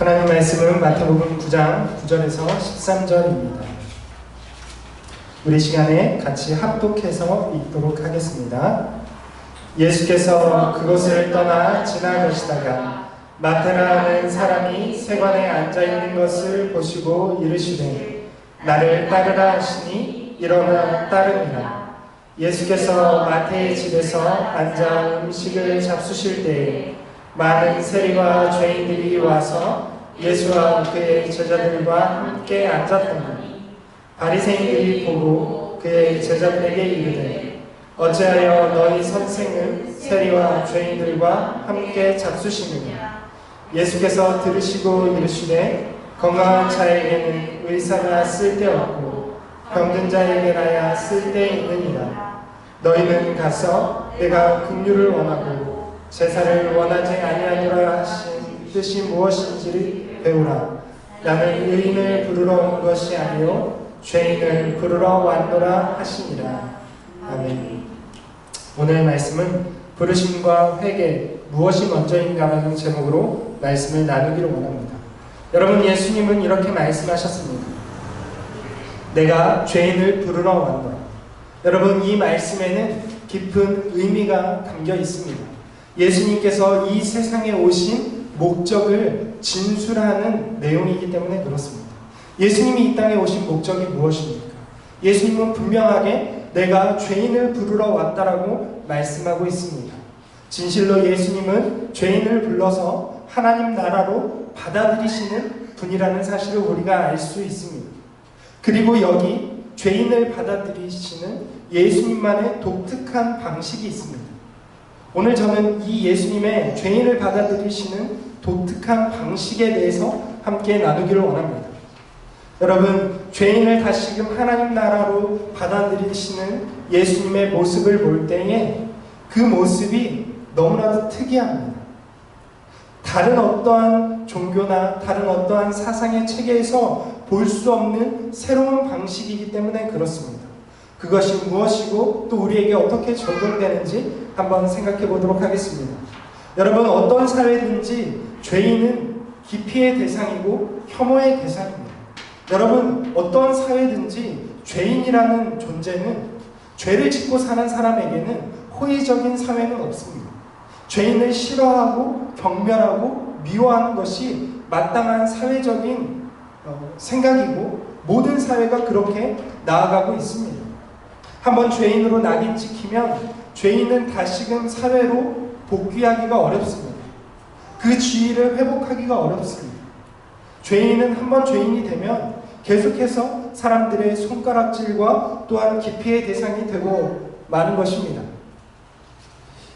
하나님 말씀은 마태복음 9장 9절에서 13절입니다. 우리 시간에 같이 합독해서 읽도록 하겠습니다. 예수께서 그곳을 떠나 지나가시다가 마테라는 사람이 세관에 앉아있는 것을 보시고 이르시되 나를 따르라 하시니 일어나 따르니라. 예수께서 마태의 집에서 앉아 음식을 잡수실 때에 많은 세리와 죄인들이 와서 예수와 그의 제자들과 함께 앉았더니 바리새인들이 보고 그의 제자들에게 이르되 어찌하여 너희 선생은 세리와 죄인들과 함께 잡수시느냐. 예수께서 들으시고 이르시되 건강한 자에게는 의사가 쓸데없고 병든 자에게나야 쓸데있느니라. 너희는 가서 내가 긍휼을 원하고 제사를 원하지 아니하노라 하신 뜻이 무엇인지를 배우라. 나는 의인을 부르러 온 것이 아니요 죄인을 부르러 왔노라 하시니라. 아멘. 오늘 말씀은 부르심과 회개 무엇이 먼저인가라는 제목으로 말씀을 나누기를 원합니다. 여러분, 예수님은 이렇게 말씀하셨습니다. 내가 죄인을 부르러 왔노라. 여러분, 이 말씀에는 깊은 의미가 담겨 있습니다. 예수님께서 이 세상에 오신 목적을 진술하는 내용이기 때문에 그렇습니다. 예수님이 이 땅에 오신 목적이 무엇입니까? 예수님은 분명하게 내가 죄인을 부르러 왔다라고 말씀하고 있습니다. 진실로 예수님은 죄인을 불러서 하나님 나라로 받아들이시는 분이라는 사실을 우리가 알 수 있습니다. 그리고 여기 죄인을 받아들이시는 예수님만의 독특한 방식이 있습니다. 오늘 저는 이 예수님의 죄인을 받아들이시는 독특한 방식에 대해서 함께 나누기를 원합니다. 여러분, 죄인을 다시금 하나님 나라로 받아들이시는 예수님의 모습을 볼 때에 그 모습이 너무나도 특이합니다. 다른 어떠한 종교나 다른 어떠한 사상의 체계에서 볼 수 없는 새로운 방식이기 때문에 그렇습니다. 그것이 무엇이고 또 우리에게 어떻게 적용되는지 한번 생각해 보도록 하겠습니다. 여러분, 어떤 사회든지 죄인은 기피의 대상이고 혐오의 대상입니다. 여러분, 어떤 사회든지 죄인이라는 존재는 죄를 짓고 사는 사람에게는 호의적인 사회는 없습니다. 죄인을 싫어하고 경멸하고 미워하는 것이 마땅한 사회적인 생각이고 모든 사회가 그렇게 나아가고 있습니다. 한번 죄인으로 낙인 찍히면 죄인은 다시금 사회로 복귀하기가 어렵습니다. 그 지위를 회복하기가 어렵습니다. 죄인은 한번 죄인이 되면 계속해서 사람들의 손가락질과 또한 기피의 대상이 되고 마는 것입니다.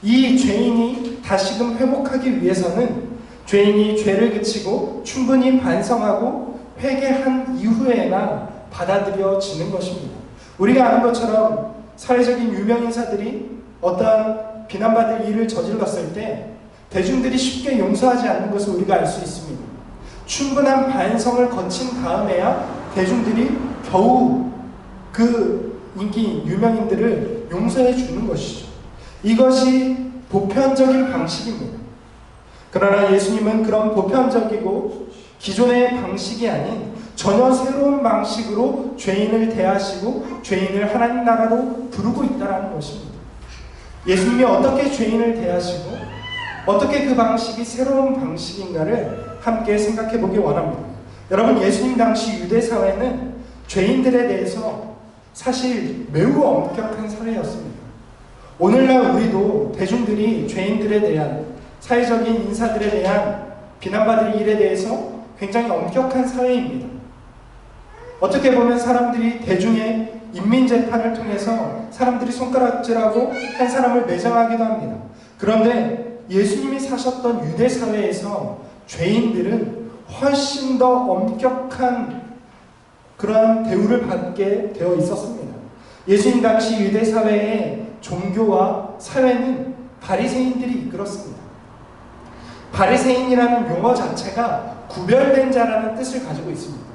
이 죄인이 다시금 회복하기 위해서는 죄인이 죄를 그치고 충분히 반성하고 회개한 이후에나 받아들여지는 것입니다. 우리가 아는 것처럼 사회적인 유명인사들이 어떠한 비난받을 일을 저질렀을 때 대중들이 쉽게 용서하지 않는 것을 우리가 알 수 있습니다. 충분한 반성을 거친 다음에야 대중들이 겨우 그 인기 유명인들을 용서해 주는 것이죠. 이것이 보편적인 방식입니다. 그러나 예수님은 그런 보편적이고 기존의 방식이 아닌 전혀 새로운 방식으로 죄인을 대하시고 죄인을 하나님 나라로 부르고 있다는 것입니다. 예수님이 어떻게 죄인을 대하시고 어떻게 그 방식이 새로운 방식인가를 함께 생각해 보기 원합니다. 여러분, 예수님 당시 유대 사회는 죄인들에 대해서 사실 매우 엄격한 사회였습니다. 오늘날 우리도 대중들이 죄인들에 대한 사회적인 인사들에 대한 비난받을 일에 대해서 굉장히 엄격한 사회입니다. 어떻게 보면 사람들이 대중의 인민재판을 통해서 사람들이 손가락질하고 한 사람을 매장하기도 합니다. 그런데 예수님이 사셨던 유대 사회에서 죄인들은 훨씬 더 엄격한 그러한 대우를 받게 되어 있었습니다. 예수님 당시 유대 사회의 종교와 사회는 바리새인들이 이끌었습니다. 바리새인이라는 용어 자체가 구별된 자라는 뜻을 가지고 있습니다.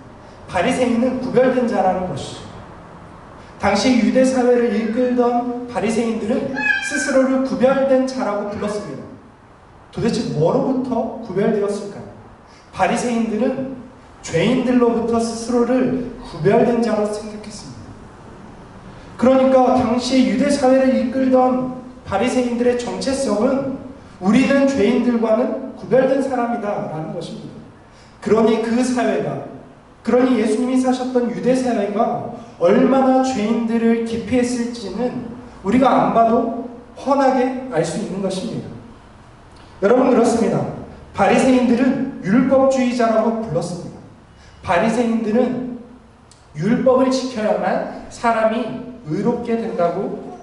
바리새인은 구별된 자라는 것이죠. 당시 유대 사회를 이끌던 바리새인들은 스스로를 구별된 자라고 불렀습니다. 도대체 뭐로부터 구별되었을까요? 바리새인들은 죄인들로부터 스스로를 구별된 자로 생각했습니다. 그러니까 당시 유대 사회를 이끌던 바리새인들의 정체성은 우리는 죄인들과는 구별된 사람이다라는 것입니다. 그러니 그 사회가, 그러니 예수님이 사셨던 유대 사회가 얼마나 죄인들을 기피했을지는 우리가 안 봐도 훤하게 알 수 있는 것입니다. 여러분, 그렇습니다. 바리새인들은 율법주의자라고 불렀습니다. 바리새인들은 율법을 지켜야만 사람이 의롭게 된다고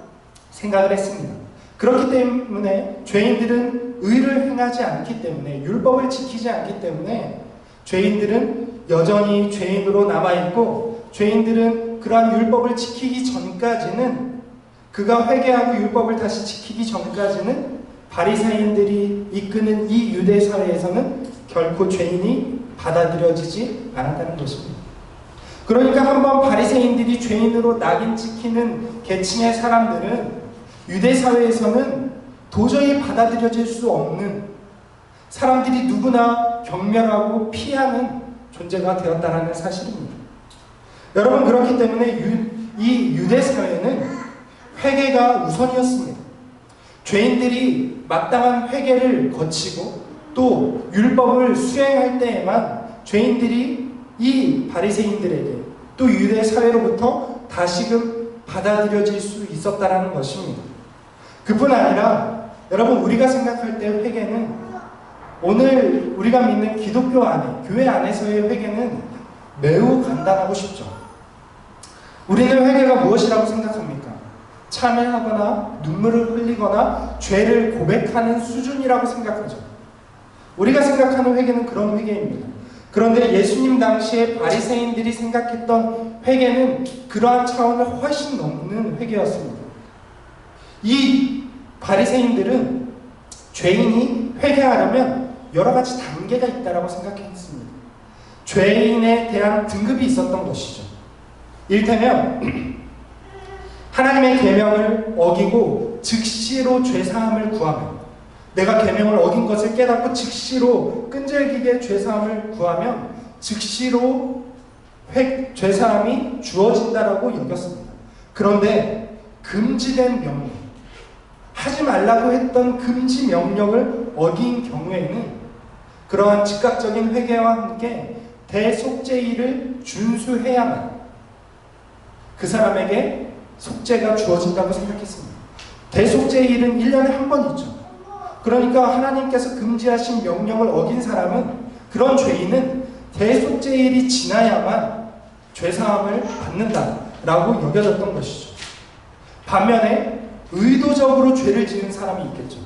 생각을 했습니다. 그렇기 때문에 죄인들은 의를 행하지 않기 때문에, 율법을 지키지 않기 때문에 죄인들은 여전히 죄인으로 남아있고, 죄인들은 그러한 율법을 지키기 전까지는, 그가 회개하고 율법을 다시 지키기 전까지는 바리새인들이 이끄는 이 유대 사회에서는 결코 죄인이 받아들여지지 않았다는 것입니다. 그러니까 한번 바리새인들이 죄인으로 낙인 찍히는 계층의 사람들은 유대 사회에서는 도저히 받아들여질 수 없는, 사람들이 누구나 경멸하고 피하는 존재가 되었다는 사실입니다. 여러분, 그렇기 때문에 이 유대 사회는 회개가 우선이었습니다. 죄인들이 마땅한 회개를 거치고 또 율법을 수행할 때에만 죄인들이 이 바리새인들에게 또 유대 사회로부터 다시금 받아들여질 수 있었다는 것입니다. 그뿐 아니라 여러분, 우리가 생각할 때 회개는, 오늘 우리가 믿는 기독교 안에, 교회 안에서의 회개는 매우 간단하고 쉽죠. 우리는 회개가 무엇이라고 생각합니까? 참회하거나 눈물을 흘리거나 죄를 고백하는 수준이라고 생각하죠. 우리가 생각하는 회개는 그런 회개입니다. 그런데 예수님 당시에 바리새인들이 생각했던 회개는 그러한 차원을 훨씬 넘는 회개였습니다. 이 바리새인들은 죄인이 회개하려면 여러 가지 단계가 있다고 생각했습니다. 죄인에 대한 등급이 있었던 것이죠. 이를테면 하나님의 계명을 어기고 즉시로 죄사함을 구하면, 내가 계명을 어긴 것을 깨닫고 즉시로 끈질기게 죄사함을 구하면 즉시로 죄사함이 주어진다라고 여겼습니다. 그런데 금지된 명령, 하지 말라고 했던 금지 명령을 어긴 경우에는 그러한 즉각적인 회개와 함께 대속죄일을 준수해야만 그 사람에게 속죄가 주어진다고 생각했습니다. 대속죄일은 1년에 한 번 있죠. 그러니까 하나님께서 금지하신 명령을 어긴 사람은, 그런 죄인은 대속죄일이 지나야만 죄사함을 받는다라고 여겨졌던 것이죠. 반면에 의도적으로 죄를 지은 사람이 있겠죠.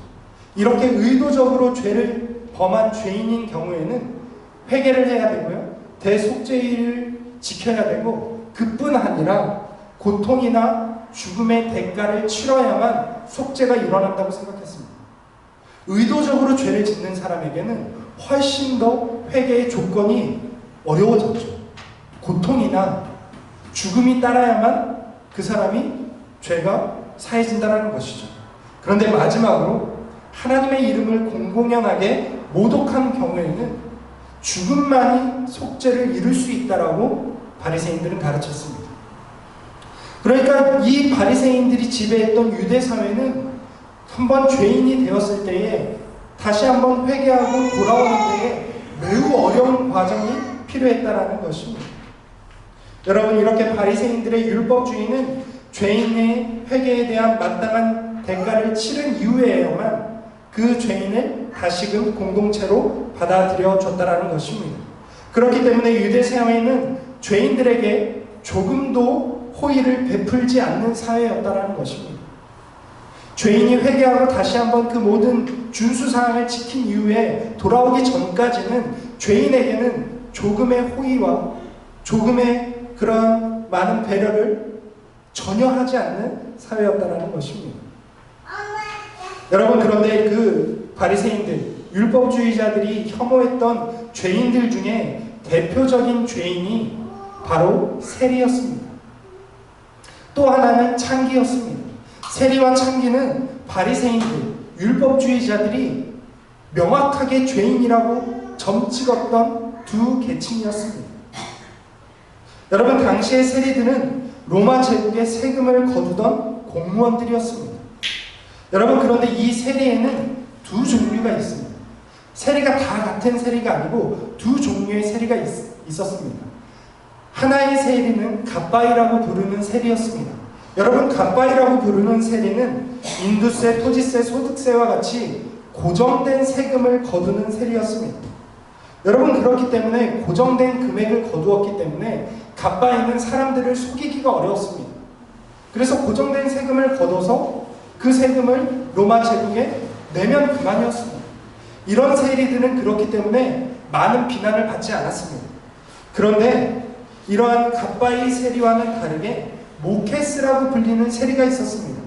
이렇게 의도적으로 죄를 범한 죄인인 경우에는 회개를 해야 되고요, 대속죄일을 지켜야 되고, 그뿐 아니라 고통이나 죽음의 대가를 치러야만 속죄가 일어난다고 생각했습니다. 의도적으로 죄를 짓는 사람에게는 훨씬 더 회개의 조건이 어려워졌죠. 고통이나 죽음이 따라야만 그 사람이 죄가 사해진다는 것이죠. 그런데 마지막으로 하나님의 이름을 공공연하게 모독한 경우에는 죽음만이 속죄를 이룰 수 있다라고 바리새인들은 가르쳤습니다. 그러니까 이 바리새인들이 지배했던 유대 사회는 한번 죄인이 되었을 때에 다시 한번 회개하고 돌아오는 데에 매우 어려운 과정이 필요했다라는 것입니다. 여러분, 이렇게 바리새인들의 율법주의는 죄인의 회개에 대한 마땅한 대가를 치른 이후에야만 그 죄인을 다시금 공동체로 받아들여 줬다라는 것입니다. 그렇기 때문에 유대 사회는 죄인들에게 조금도 호의를 베풀지 않는 사회였다라는 것입니다. 죄인이 회개하고 다시 한번 그 모든 준수사항을 지킨 이후에 돌아오기 전까지는 죄인에게는 조금의 호의와 조금의 그런 많은 배려를 전혀 하지 않는 사회였다라는 것입니다. 여러분, 그런데 그 바리새인들, 율법주의자들이 혐오했던 죄인들 중에 대표적인 죄인이 바로 세리였습니다. 또 하나는 창기였습니다. 세리와 창기는 바리새인들, 율법주의자들이 명확하게 죄인이라고 점 찍었던 두 계층이었습니다. 여러분, 당시의 세리들은 로마 제국의 세금을 거두던 공무원들이었습니다. 여러분, 그런데 이 세리에는 두 종류가 있습니다. 세리가 다 같은 세리가 아니고 두 종류의 세리가 있었습니다. 하나의 세리는 갓바이라고 부르는 세리였습니다. 여러분, 갓바이라고 부르는 세리는 인두세, 토지세, 소득세와 같이 고정된 세금을 거두는 세리였습니다. 여러분, 그렇기 때문에 고정된 금액을 거두었기 때문에 갓바이는 사람들을 속이기가 어려웠습니다. 그래서 고정된 세금을 거둬서 그 세금을 로마 제국에 내면 그만이었습니다. 이런 세리들은 그렇기 때문에 많은 비난을 받지 않았습니다. 그런데 이러한 갓바이 세리와는 다르게 모케스라고 불리는 세리가 있었습니다.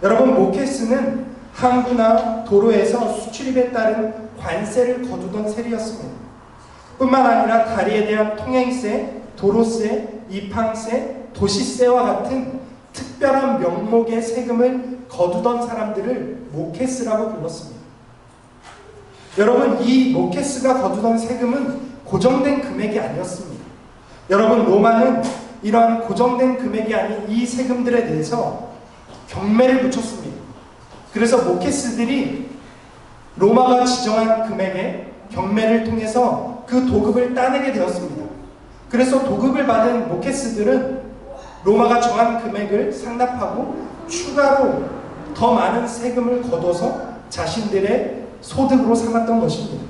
여러분, 모케스는 항구나 도로에서 수출입에 따른 관세를 거두던 세리였습니다. 뿐만 아니라 다리에 대한 통행세, 도로세, 입항세, 도시세와 같은 특별한 명목의 세금을 거두던 사람들을 모케스라고 불렀습니다. 여러분, 이 모케스가 거두던 세금은 고정된 금액이 아니었습니다. 여러분, 로마는 이러한 고정된 금액이 아닌 이 세금들에 대해서 경매를 붙였습니다. 그래서 모케스들이 로마가 지정한 금액에 경매를 통해서 그 도급을 따내게 되었습니다. 그래서 도급을 받은 모케스들은 로마가 정한 금액을 상납하고 추가로 더 많은 세금을 거둬서 자신들의 소득으로 삼았던 것입니다.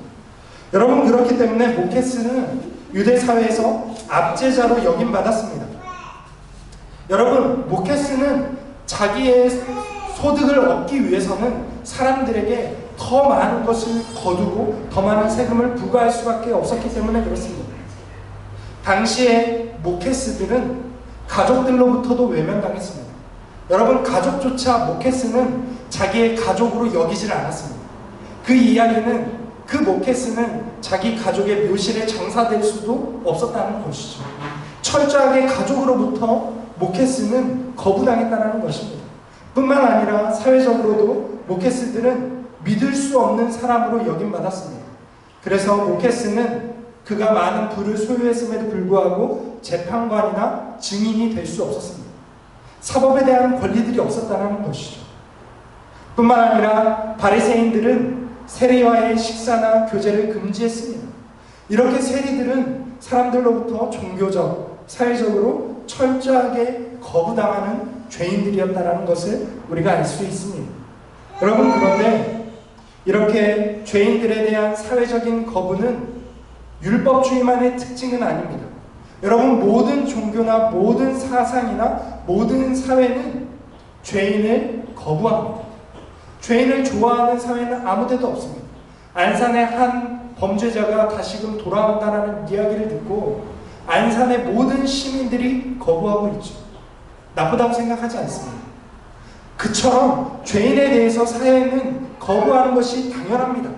여러분, 그렇기 때문에 모케스는 유대 사회에서 압제자로 여김받았습니다. 여러분, 모케스는 자기의 소득을 얻기 위해서는 사람들에게 더 많은 것을 거두고 더 많은 세금을 부과할 수밖에 없었기 때문에 그렇습니다. 당시에 모케스들은 가족들로부터도 외면당했습니다. 여러분, 가족조차 모케스는 자기의 가족으로 여기질 않았습니다. 그 이야기는 그 모케스는 자기 가족의 묘실에 장사될 수도 없었다는 것이죠. 철저하게 가족으로부터 모케스는 거부당했다는 것입니다. 뿐만 아니라 사회적으로도 모케스들은 믿을 수 없는 사람으로 여김받았습니다. 그래서 모케스는 그가 많은 부를 소유했음에도 불구하고 재판관이나 증인이 될 수 없었습니다. 사법에 대한 권리들이 없었다는 것이죠. 뿐만 아니라 바리새인들은 세리와의 식사나 교제를 금지했습니다. 이렇게 세리들은 사람들로부터 종교적, 사회적으로 철저하게 거부당하는 죄인들이었다는 것을 우리가 알 수 있습니다. 여러분, 그런데 이렇게 죄인들에 대한 사회적인 거부는 율법주의만의 특징은 아닙니다. 여러분, 모든 종교나 모든 사상이나 모든 사회는 죄인을 거부합니다. 죄인을 좋아하는 사회는 아무데도 없습니다. 안산의 한 범죄자가 다시금 돌아온다는 이야기를 듣고 안산의 모든 시민들이 거부하고 있죠. 나쁘다고 생각하지 않습니다. 그처럼 죄인에 대해서 사회는 거부하는 것이 당연합니다.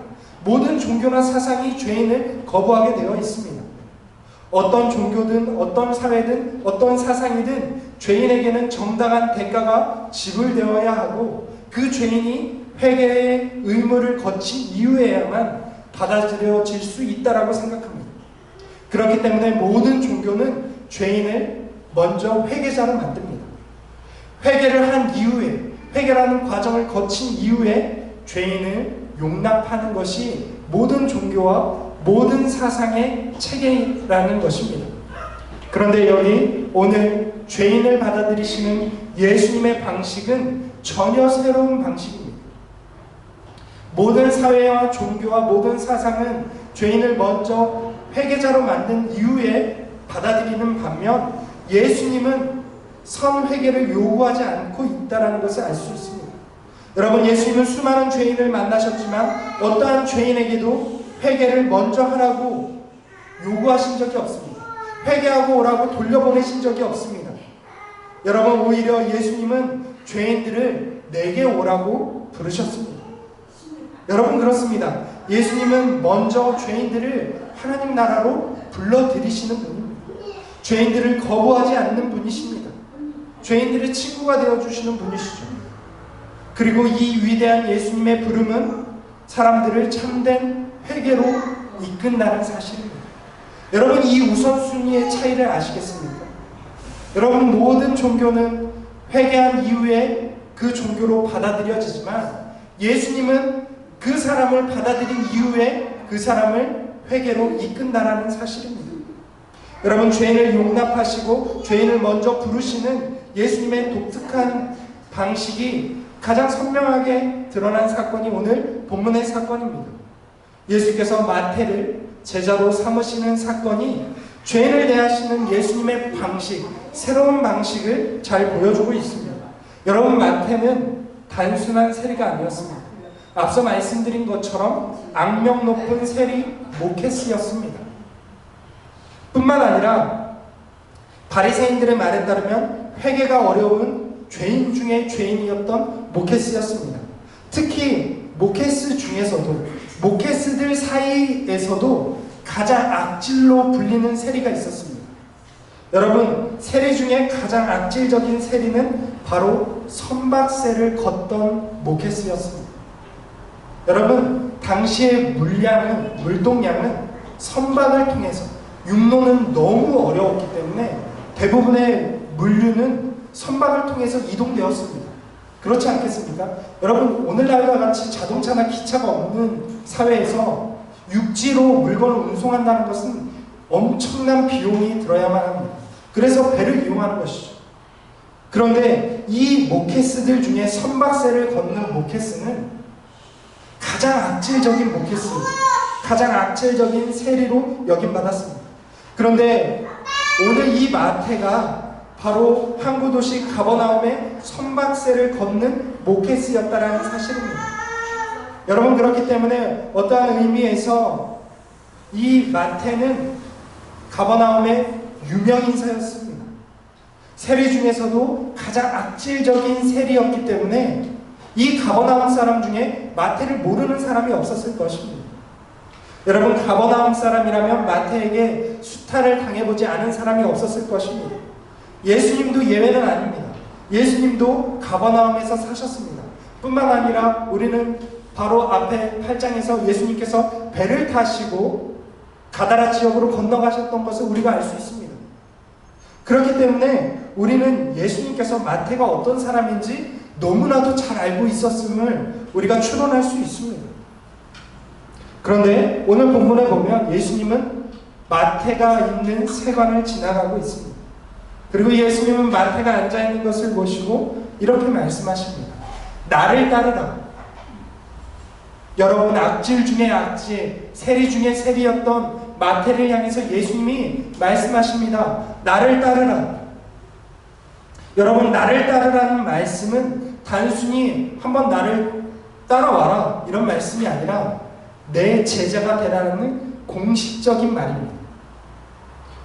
모든 종교나 사상이 죄인을 거부하게 되어 있습니다. 어떤 종교든 어떤 사회든 어떤 사상이든 죄인에게는 정당한 대가가 지불되어야 하고 그 죄인이 회개의 의무를 거친 이후에야만 받아들여질 수 있다라고 생각합니다. 그렇기 때문에 모든 종교는 죄인을 먼저 회개자로 만듭니다. 회개를 한 이후에, 회개라는 과정을 거친 이후에 죄인을 용납하는 것이 모든 종교와 모든 사상의 체계라는 것입니다. 그런데 여기 오늘 죄인을 받아들이시는 예수님의 방식은 전혀 새로운 방식입니다. 모든 사회와 종교와 모든 사상은 죄인을 먼저 회개자로 만든 이후에 받아들이는 반면 예수님은 선회개를 요구하지 않고 있다는 것을 알 수 있습니다. 여러분, 예수님은 수많은 죄인을 만나셨지만 어떠한 죄인에게도 회개를 먼저 하라고 요구하신 적이 없습니다. 회개하고 오라고 돌려보내신 적이 없습니다. 여러분, 오히려 예수님은 죄인들을 내게 오라고 부르셨습니다. 여러분, 그렇습니다. 예수님은 먼저 죄인들을 하나님 나라로 불러들이시는 분입니다. 죄인들을 거부하지 않는 분이십니다. 죄인들의 친구가 되어주시는 분이시죠. 그리고 이 위대한 예수님의 부름은 사람들을 참된 회개로 이끈다는 사실입니다. 여러분, 이 우선순위의 차이를 아시겠습니까? 여러분, 모든 종교는 회개한 이후에 그 종교로 받아들여지지만 예수님은 그 사람을 받아들인 이후에 그 사람을 회개로 이끈다라는 사실입니다. 여러분, 죄인을 용납하시고 죄인을 먼저 부르시는 예수님의 독특한 방식이 가장 선명하게 드러난 사건이 오늘 본문의 사건입니다. 예수께서 마태를 제자로 삼으시는 사건이 죄인을 대하시는 예수님의 방식, 새로운 방식을 잘 보여주고 있습니다. 여러분, 마태는 단순한 세리가 아니었습니다. 앞서 말씀드린 것처럼 악명 높은 세리 모케스였습니다. 뿐만 아니라 바리새인들의 말에 따르면 회개가 어려운 죄인 중에 죄인이었던 모케스였습니다. 특히 모케스 중에서도, 모케스들 사이에서도 가장 악질로 불리는 세리가 있었습니다. 여러분, 세리 중에 가장 악질적인 세리는 바로 선박세를 걷던 모케스였습니다. 여러분, 당시의 물동량은 선박을 통해서, 육로는 너무 어려웠기 때문에 대부분의 물류는 선박을 통해서 이동되었습니다. 그렇지 않겠습니까? 여러분, 오늘날과 같이 자동차나 기차가 없는 사회에서 육지로 물건을 운송한다는 것은 엄청난 비용이 들어야만 합니다. 그래서 배를 이용하는 것이죠. 그런데 이 모케스들 중에 선박세를 걷는 모케스는 가장 악질적인 모케스, 가장 악질적인 세리로 여김받았습니다. 그런데 오늘 이 마태가 바로 항구 도시 가버나움의 선박세를 걷는 모케스였다라는 사실입니다. 여러분, 그렇기 때문에 어떠한 의미에서 이 마태는 가버나움의 유명 인사였습니다. 세리 중에서도 가장 악질적인 세리였기 때문에 이 가버나움 사람 중에 마태를 모르는 사람이 없었을 것입니다. 여러분, 가버나움 사람이라면 마태에게 수탈을 당해보지 않은 사람이 없었을 것입니다. 예수님도 예외는 아닙니다. 예수님도 가버나움에서 사셨습니다. 뿐만 아니라 우리는 바로 앞에 8장에서 예수님께서 배를 타시고 가다라 지역으로 건너가셨던 것을 우리가 알 수 있습니다. 그렇기 때문에 우리는 예수님께서 마태가 어떤 사람인지 너무나도 잘 알고 있었음을 우리가 추론할 수 있습니다. 그런데 오늘 본문에 보면 예수님은 마태가 있는 세관을 지나가고 있습니다. 그리고 예수님은 마태가 앉아있는 것을 보시고 이렇게 말씀하십니다. 나를 따르라. 여러분, 악질 중에 악질, 세리 중에 세리였던 마태를 향해서 예수님이 말씀하십니다. 나를 따르라. 여러분, 나를 따르라는 말씀은 단순히 한번 나를 따라와라 이런 말씀이 아니라 내 제자가 되라는 공식적인 말입니다.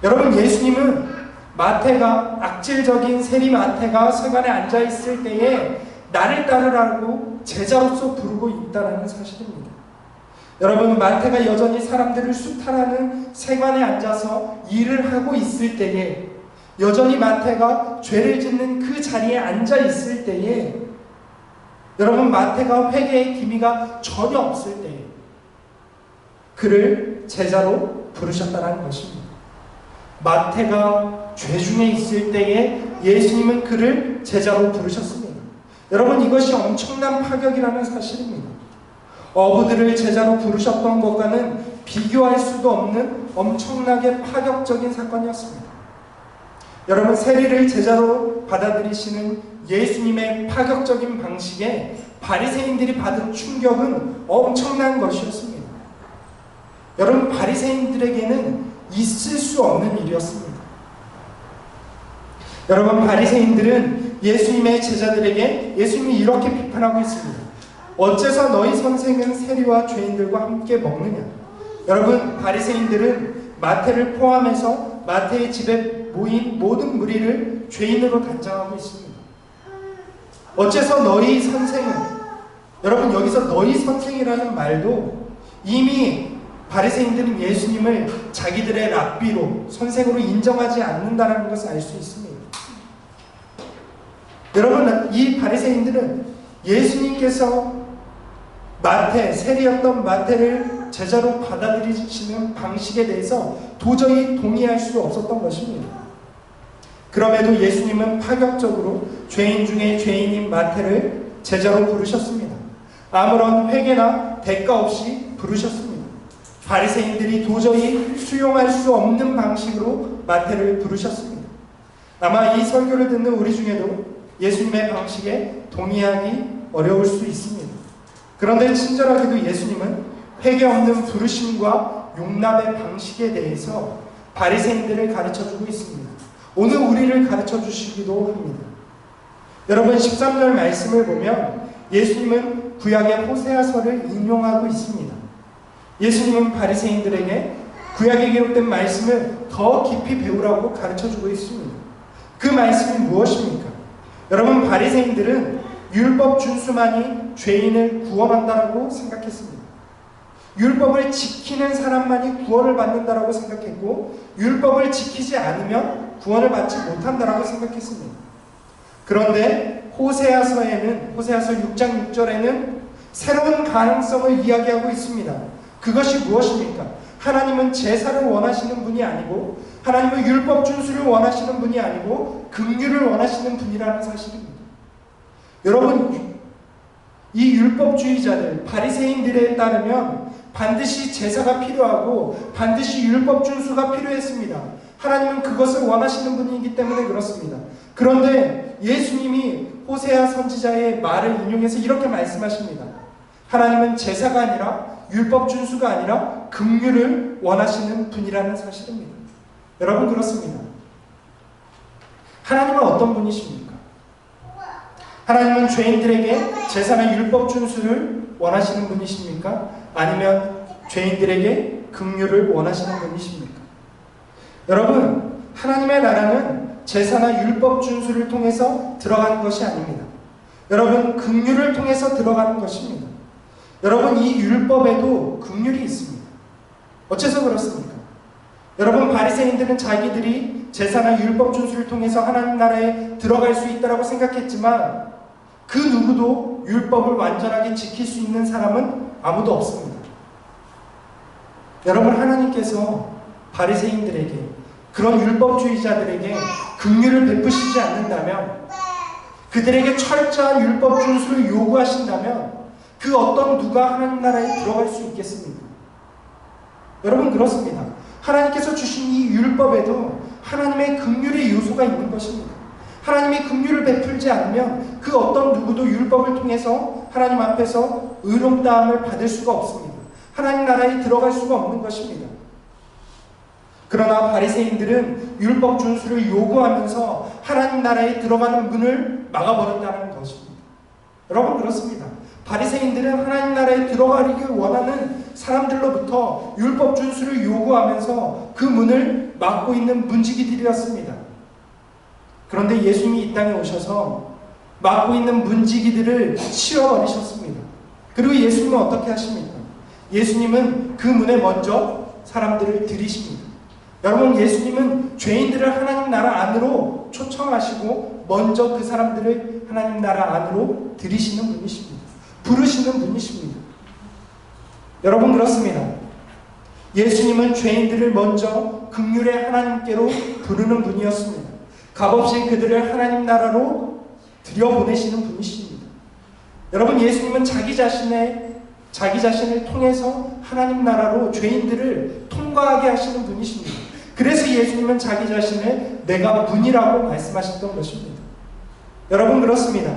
여러분, 예수님은 마태가, 악질적인 세리 마태가 세관에 앉아있을 때에 나를 따르라고 제자로서 부르고 있다는 사실입니다. 여러분, 마태가 여전히 사람들을 수탈하는 세관에 앉아서 일을 하고 있을 때에, 여전히 마태가 죄를 짓는 그 자리에 앉아있을 때에, 여러분, 마태가 회개의 기미가 전혀 없을 때에 그를 제자로 부르셨다는 것입니다. 마태가 죄 중에 있을 때에 예수님은 그를 제자로 부르셨습니다. 여러분, 이것이 엄청난 파격이라는 사실입니다. 어부들을 제자로 부르셨던 것과는 비교할 수도 없는 엄청나게 파격적인 사건이었습니다. 여러분, 세리를 제자로 받아들이시는 예수님의 파격적인 방식에 바리새인들이 받은 충격은 엄청난 것이었습니다. 여러분, 바리새인들에게는 있을 수 없는 일이었습니다. 여러분, 바리새인들은 예수님의 제자들에게 예수님이 이렇게 비판하고 있습니다. 어째서 너희 선생은 세리와 죄인들과 함께 먹느냐? 여러분, 바리새인들은 마태를 포함해서 마태의 집에 모인 모든 무리를 죄인으로 단정하고 있습니다. 어째서 너희 선생은, 여러분, 여기서 너희 선생이라는 말도 이미 바리새인들은 예수님을 자기들의 랍비로, 선생으로 인정하지 않는다는 것을 알 수 있습니다. 여러분, 이 바리새인들은 예수님께서 마태, 세리였던 마태를 제자로 받아들이시는 방식에 대해서 도저히 동의할 수 없었던 것입니다. 그럼에도 예수님은 파격적으로 죄인 중에 죄인인 마태를 제자로 부르셨습니다. 아무런 회개나 대가 없이 부르셨습니다. 바리새인들이 도저히 수용할 수 없는 방식으로 마태를 부르셨습니다. 아마 이 설교를 듣는 우리 중에도 예수님의 방식에 동의하기 어려울 수 있습니다. 그런데 친절하게도 예수님은 회개 없는 부르심과 용납의 방식에 대해서 바리새인들을 가르쳐주고 있습니다. 오늘 우리를 가르쳐주시기도 합니다. 여러분 13절 말씀을 보면 예수님은 구약의 호세아서를 인용하고 있습니다. 예수님은 바리새인들에게 구약에 기록된 말씀을 더 깊이 배우라고 가르쳐주고 있습니다. 그 말씀이 무엇입니까? 여러분 바리새인들은 율법 준수만이 죄인을 구원한다고 생각했습니다. 율법을 지키는 사람만이 구원을 받는다라고 생각했고 율법을 지키지 않으면 구원을 받지 못한다라고 생각했습니다. 그런데 호세아서에는 호세아서 6장 6절에는 새로운 가능성을 이야기하고 있습니다. 그것이 무엇입니까? 하나님은 제사를 원하시는 분이 아니고 하나님은 율법 준수를 원하시는 분이 아니고 긍휼을 원하시는 분이라는 사실입니다. 여러분 이 율법주의자들 바리새인들에 따르면 반드시 제사가 필요하고 반드시 율법 준수가 필요했습니다. 하나님은 그것을 원하시는 분이기 때문에 그렇습니다. 그런데 예수님이 호세아 선지자의 말을 인용해서 이렇게 말씀하십니다. 하나님은 제사가 아니라 율법 준수가 아니라 긍휼을 원하시는 분이라는 사실입니다. 여러분 그렇습니다. 하나님은 어떤 분이십니까? 하나님은 죄인들에게 제사나 율법 준수를 원하시는 분이십니까? 아니면 죄인들에게 긍휼을 원하시는 분이십니까? 여러분 하나님의 나라는 제사나 율법 준수를 통해서 들어가는 것이 아닙니다. 여러분 긍휼을 통해서 들어가는 것입니다. 여러분 이 율법에도 긍휼이 있습니다. 어째서 그렇습니까? 여러분 바리새인들은 자기들이 제사나 율법 준수를 통해서 하나님 나라에 들어갈 수 있다고 생각했지만 그 누구도 율법을 완전하게 지킬 수 있는 사람은 아무도 없습니다. 여러분 하나님께서 바리새인들에게 그런 율법주의자들에게 긍휼을 베푸시지 않는다면 그들에게 철저한 율법 준수를 요구하신다면 그 어떤 누가 하나님 나라에 들어갈 수 있겠습니까? 여러분 그렇습니다. 하나님께서 주신 이 율법에도 하나님의 긍휼의 요소가 있는 것입니다. 하나님이 긍휼을 베풀지 않으면 그 어떤 누구도 율법을 통해서 하나님 앞에서 의롭다함을 받을 수가 없습니다. 하나님 나라에 들어갈 수가 없는 것입니다. 그러나 바리새인들은 율법 준수를 요구하면서 하나님 나라에 들어가는 문을 막아버린다는 것입니다. 여러분 그렇습니다. 바리새인들은 하나님 나라에 들어가기를 원하는 사람들로부터 율법 준수를 요구하면서 그 문을 막고 있는 문지기들이었습니다. 그런데 예수님이 이 땅에 오셔서 막고 있는 문지기들을 치워버리셨습니다. 그리고 예수님은 어떻게 하십니까? 예수님은 그 문에 먼저 사람들을 들이십니다. 여러분 예수님은 죄인들을 하나님 나라 안으로 초청하시고 먼저 그 사람들을 하나님 나라 안으로 들이시는 분이십니다. 부르시는 분이십니다. 여러분 그렇습니다. 예수님은 죄인들을 먼저 긍휼의 하나님께로 부르는 분이었습니다. 값없이 그들을 하나님 나라로 들여보내시는 분이십니다. 여러분 예수님은 자기 자신을 통해서 하나님 나라로 죄인들을 통과하게 하시는 분이십니다. 그래서 예수님은 자기 자신을 내가 문이라고 말씀하셨던 것입니다. 여러분 그렇습니다.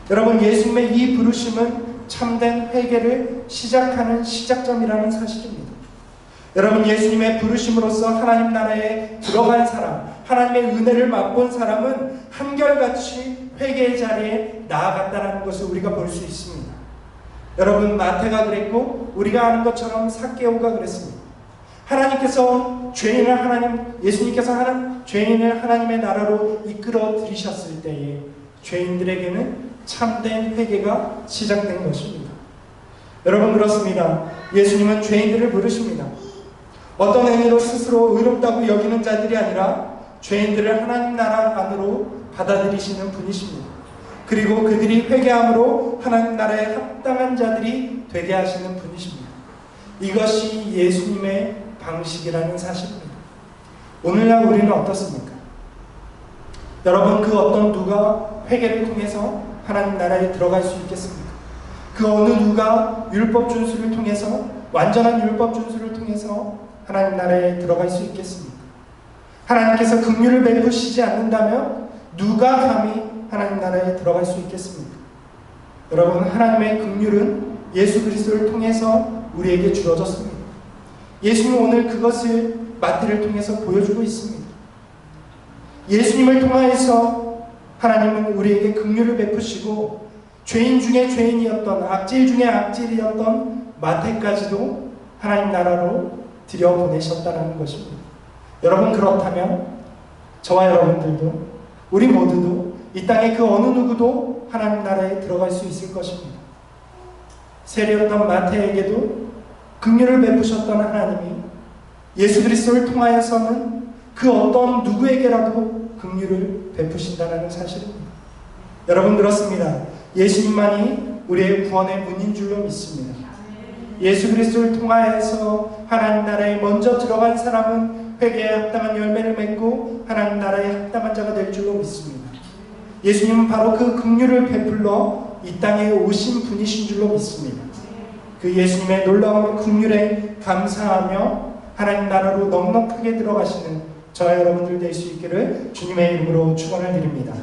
여러분 예수님의 이 부르심은 참된 회개를 시작하는 시작점이라는 사실입니다. 여러분 예수님의 부르심으로써 하나님 나라에 들어간 사람, 하나님의 은혜를 맛본 사람은 한결같이 회개의 자리에 나아갔다는 것을 우리가 볼 수 있습니다. 여러분 마태가 그랬고 우리가 아는 것처럼 삭개오가 그랬습니다. 예수님께서 죄인을 하나님의 나라로 이끌어 들이셨을 때에 죄인들에게는 참된 회개가 시작된 것입니다. 여러분 그렇습니다. 예수님은 죄인들을 부르십니다. 어떤 행위로 스스로 의롭다고 여기는 자들이 아니라 죄인들을 하나님 나라 안으로 받아들이시는 분이십니다. 그리고 그들이 회개함으로 하나님 나라에 합당한 자들이 되게 하시는 분이십니다. 이것이 예수님의 방식이라는 사실입니다. 오늘날 우리는 어떻습니까? 여러분, 그 어떤 누가 회개를 통해서 하나님 나라에 들어갈 수 있겠습니까? 그 어느 누가 율법 준수를 통해서, 완전한 율법 준수를 통해서 하나님 나라에 들어갈 수 있겠습니까? 하나님께서 긍휼을 베푸시지 않는다면 누가 감히 하나님 나라에 들어갈 수 있겠습니까? 여러분, 하나님의 긍휼은 예수 그리스도를 통해서 우리에게 주어졌습니다. 예수님은 오늘 그것을 마태를 통해서 보여주고 있습니다. 예수님을 통하여서 하나님은 우리에게 긍휼을 베푸시고 죄인 중에 죄인이었던, 악질 중에 악질이었던 마태까지도 하나님 나라로 들여보내셨다는 것입니다. 여러분, 그렇다면 저와 여러분들도, 우리 모두도 이 땅의 그 어느 누구도 하나님 나라에 들어갈 수 있을 것입니다. 세리였던 마태에게도 긍휼을 베푸셨던 하나님이 예수 그리스도를 통하여서는 그 어떤 누구에게라도 긍휼을 베푸신다는 사실입니다. 여러분, 그렇습니다. 예수님만이 우리의 구원의 문인 줄로 믿습니다. 예수 그리스도를 통하여서 하나님 나라에 먼저 들어간 사람은 회개에 합당한 열매를 맺고 하나님 나라에 합당한 자가 될 줄로 믿습니다. 예수님은 바로 그 긍휼을 베풀러 이 땅에 오신 분이신 줄로 믿습니다. 그 예수님의 놀라운 긍휼에 감사하며 하나님 나라로 넉넉하게 들어가시는 저와 여러분들 될 수 있기를 주님의 이름으로 축원을 드립니다.